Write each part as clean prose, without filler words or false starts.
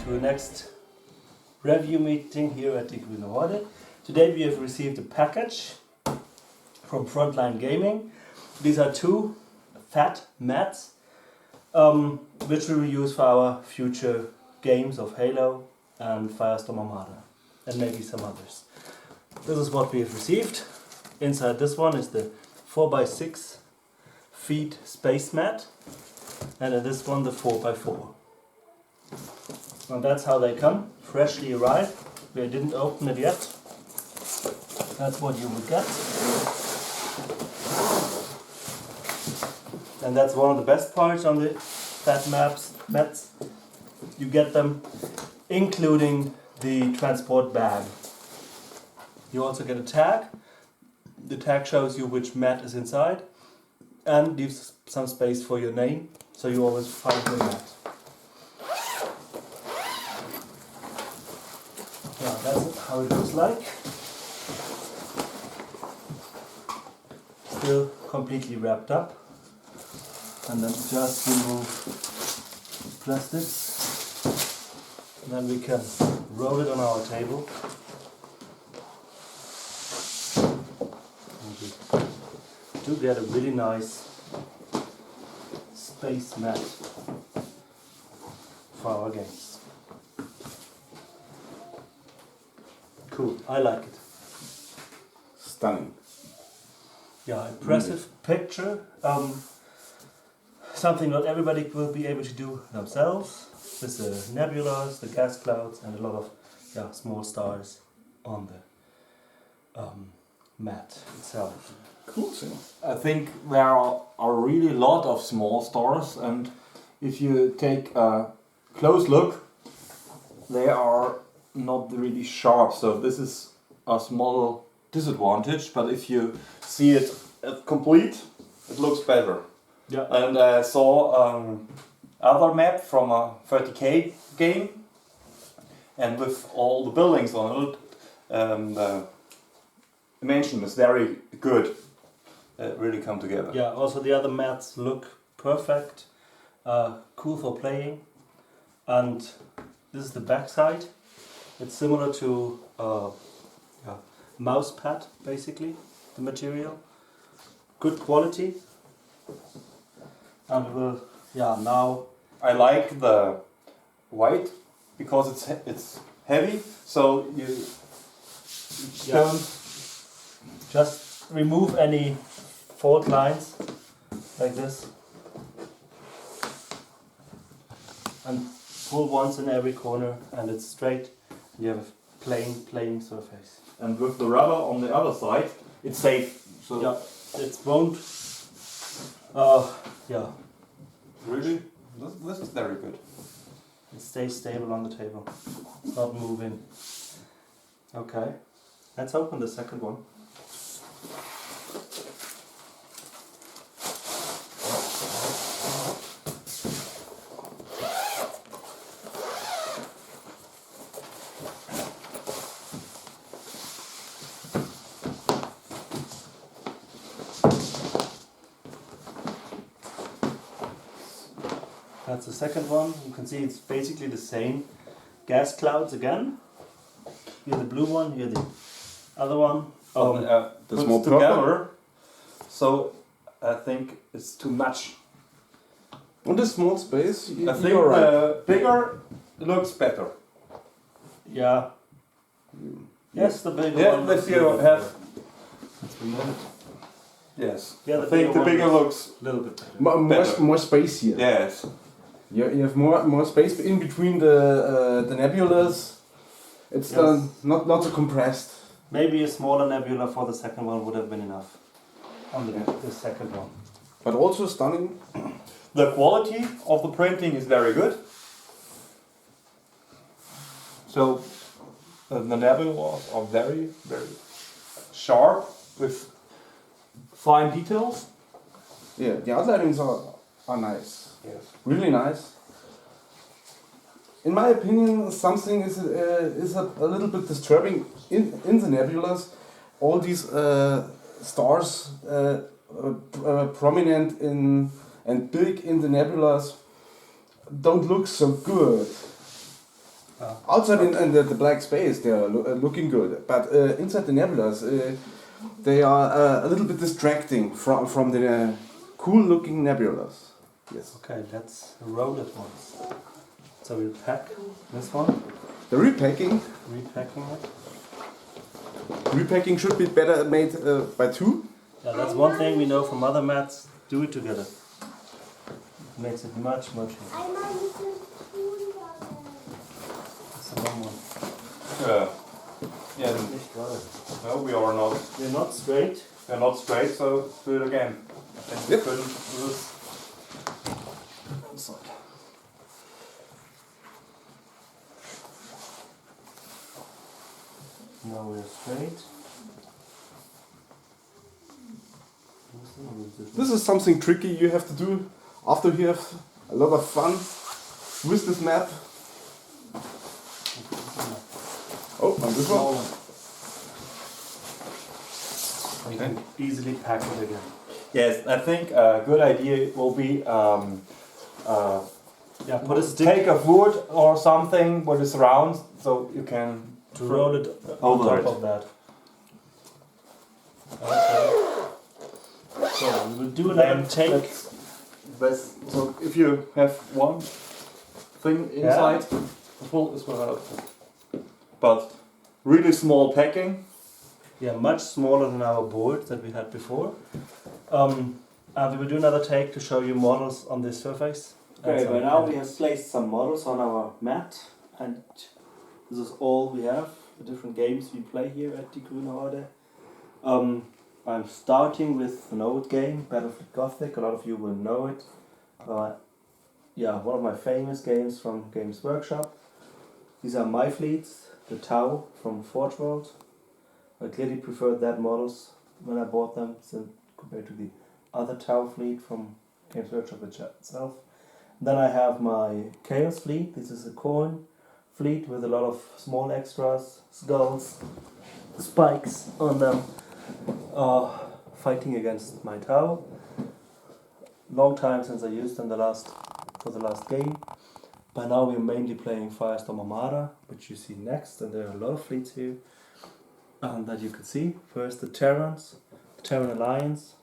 to the next review meeting here at the Grüne Horde. Today we have received a package from Frontline Gaming. These are two F.A.T mats which we will use for our future games of Halo and Firestorm Armada and maybe some others. This is what we have received. Inside this one is the 4'x6 feet space mat, and in this one the 4'x4. And that's how they come, freshly arrived. We didn't open it yet. That's what you will get. And that's one of the best parts on the F.A.T mats. You get them including the transport bag. You also get a tag. The tag shows you which mat is inside and leaves some space for your name, so you always find the mat. Yeah, that's how it looks like. Still completely wrapped up. And then just remove plastics. And then we can roll it on our table. And we do get a really nice space mat for our games. Cool, I like it. Stunning. Yeah, impressive picture. Something not everybody will be able to do themselves. With the nebulas, the gas clouds, and a lot of small stars on the mat itself. Cool thing. I think there are really a lot of small stars, and if you take a close look, they are not really sharp, so this is a small disadvantage, but if you see it complete, it looks better. Yeah. And I saw other map from a 30k game, and with all the buildings on it, the dimension is very good. Really come together. Yeah, also the other mats look perfect, cool for playing, and this is the back side. It's similar to mouse pad, basically, the material. Good quality. And we'll, now I like the white because it's heavy, so you don't just remove any fault lines like this and pull once in every corner, and it's straight. You have a plain playing surface. And with the rubber on the other side, it's safe. So it won't. Really, this is very good. It stays stable on the table. It's not moving. Okay, let's open the second one. That's the second one. You can see it's basically the same gas clouds again. Here the blue one, here the other one. The small together, so I think it's too much. On this small space, I think the bigger looks better. Yeah. Yes, the bigger one. Yeah, if you have. Yes. Yeah, I think the bigger looks a little bit better. better. More space here. Yes. You have more space in between the nebulas. It's not so compressed. Maybe a smaller nebula for the second one would have been enough. On the second one. But also stunning. The quality of the printing is very good. So the nebulas are very, very sharp with fine details. Yeah, the outlinings are nice. Yes. Really nice. In my opinion, something is a little bit disturbing in the nebulas. All these stars prominent in and big in the nebulas don't look so good. Outside in the black space, they are looking good, but inside the nebulas, they are a little bit distracting from the cool-looking nebulas. Yes. Okay, let's roll it once. So we'll pack this one. The repacking Repacking it. should be better made by two. Yeah, that's one thing we know from other mats. Do it together. It makes it much easier. That's the wrong one. Yeah, no, we are not. We're not straight. We're not straight, so do it again. And Yep. couldn't do this. Inside. Now we're straight. This is something tricky you have to do after you have a lot of fun with this map. Oh, and this one. We can easily pack it again. Yes, I think a good idea will be Yeah, put a stick take a wood or something what is round so you can to roll it on over top it. of that. Okay. So we will do another take. So if you have one thing inside, the full is without. But really small packing. Yeah, much smaller than our board that we had before. And we will do another take to show you models on this surface. Okay, by now we have placed some models on our mat, and this is all we have, the different games we play here at the Grüne Horde. I'm starting with an old game, Battlefield Gothic, a lot of you will know it. Yeah, one of my famous games from Games Workshop. These are my fleets, the Tau from Forge World. I clearly preferred that models when I bought them compared to the other Tau fleet from Games Workshop itself. Then I have my Chaos fleet. This is a Khorne fleet with a lot of small extras, skulls, spikes on them, fighting against my Tau. Long time since I used them for the last game. By now we're mainly playing Firestorm Armada, which you see next, and there are a lot of fleets here that you can see. First the Terrans, the Terran Alliance,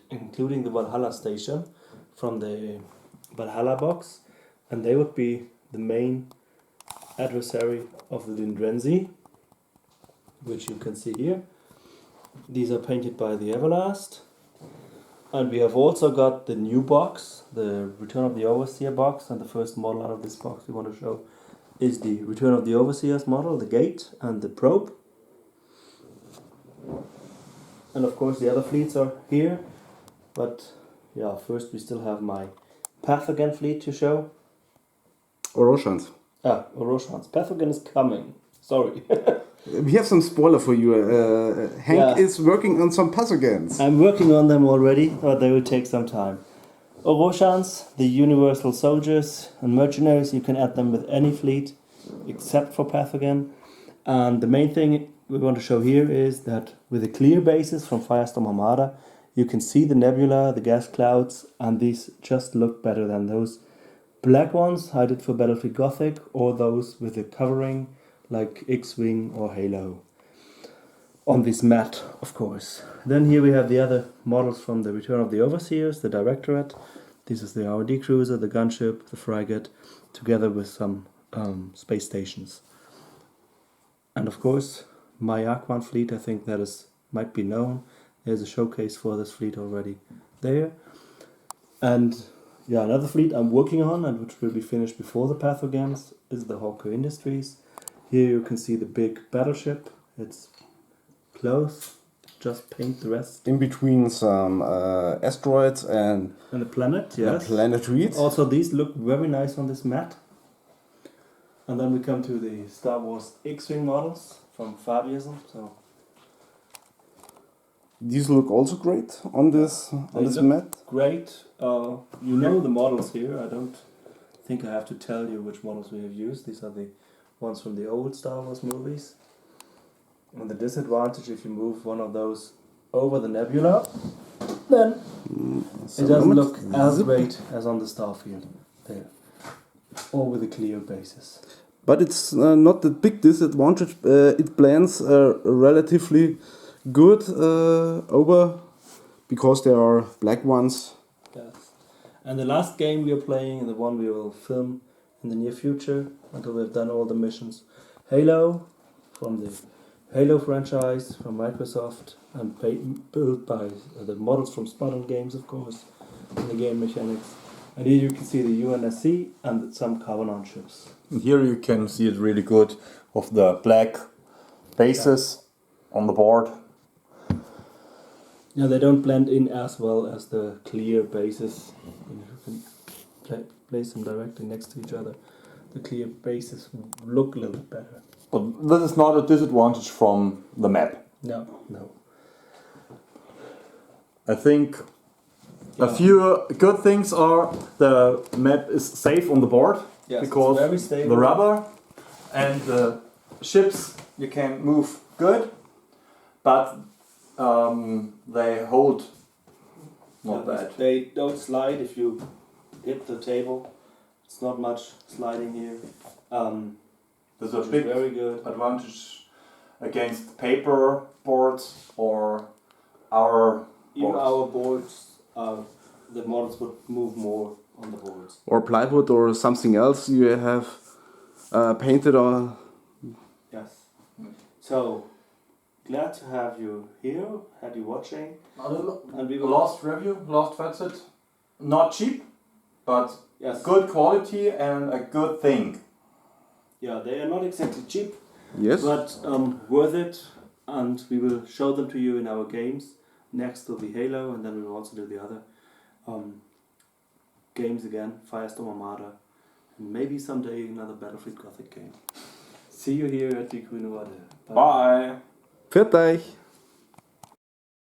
including the Valhalla station from the Valhalla box, and they would be the main adversary of the Lindrenzi, which you can see here. These are painted by the Everlast. And we have also got the new box, the Return of the Overseer box, and the first model out of this box we want to show is the Return of the Overseers model, the gate and the probe. And of course the other fleets are here, but yeah, first we still have my Pathogen fleet to show. Oroshans. Oroshans. Pathogen is coming. Sorry. We have some spoiler for you. Hank is working on some pathogens. I'm working on them already, but they will take some time. Oroshans, the universal soldiers and mercenaries, you can add them with any fleet except for Pathogen. And the main thing we want to show here is that with a clear basis from Firestorm Armada, you can see the nebula, the gas clouds, and these just look better than those black ones I did for Battlefield Gothic, or those with a covering like X-Wing or Halo. On this mat, of course. Then here we have the other models from the Return of the Overseers, the Directorate. This is the RD Cruiser, the gunship, the frigate, together with some space stations. And of course, my Aquan fleet, I think that might be known. There's a showcase for this fleet already there. And yeah, another fleet I'm working on, and which will be finished before the Pathogens, is the Hawker Industries. Here you can see the big battleship. It's close. Just paint the rest. In between some asteroids and the planet, yes. planetoids. Also, these look very nice on this mat. And then we come to the Star Wars X-Wing models from Fabiism. So these look also great on this mat. great. You know the models here. I don't think I have to tell you which models we have used. These are the ones from the old Star Wars movies. And the disadvantage, if you move one of those over the nebula, then it doesn't look as great as on the Starfield there, or with a clear basis. but it's not the big disadvantage. It blends relatively good over because there are black ones. Yes. And the last game we are playing, the one we will film in the near future until we've done all the missions, Halo, from the Halo franchise from Microsoft, and built by the models from Spartan Games, of course, and the game mechanics. And here you can see the UNSC and some Covenant ships. And here you can see it really good of the black bases on the board. Yeah, they don't blend in as well as the clear bases. You can place them directly next to each other. The clear bases look a little bit better. But this is not a disadvantage from the map. No. I think a few good things are the map is safe on the board, Yes, because it's very stable. the rubber and the ships you can move good, but they hold not bad. They don't slide if you hit the table. It's not much sliding here. There's a Which is big very good. advantage against paper boards or our Even boards. our boards, the models would move more on the boards. Or plywood or something else you have painted on. Yes. So, glad to have you here, had you watching. And we will Last review, last F.A.T, not cheap, but yes. good quality and a good thing. Yeah, they are not exactly cheap, Yes. but worth it. And we will show them to you in our games. Next will be Halo, and then we will also do the other games again, Firestorm Armada, and maybe someday another Battlefield Gothic game. See you here at the Grüne Horde. Bye. Pfiat euch.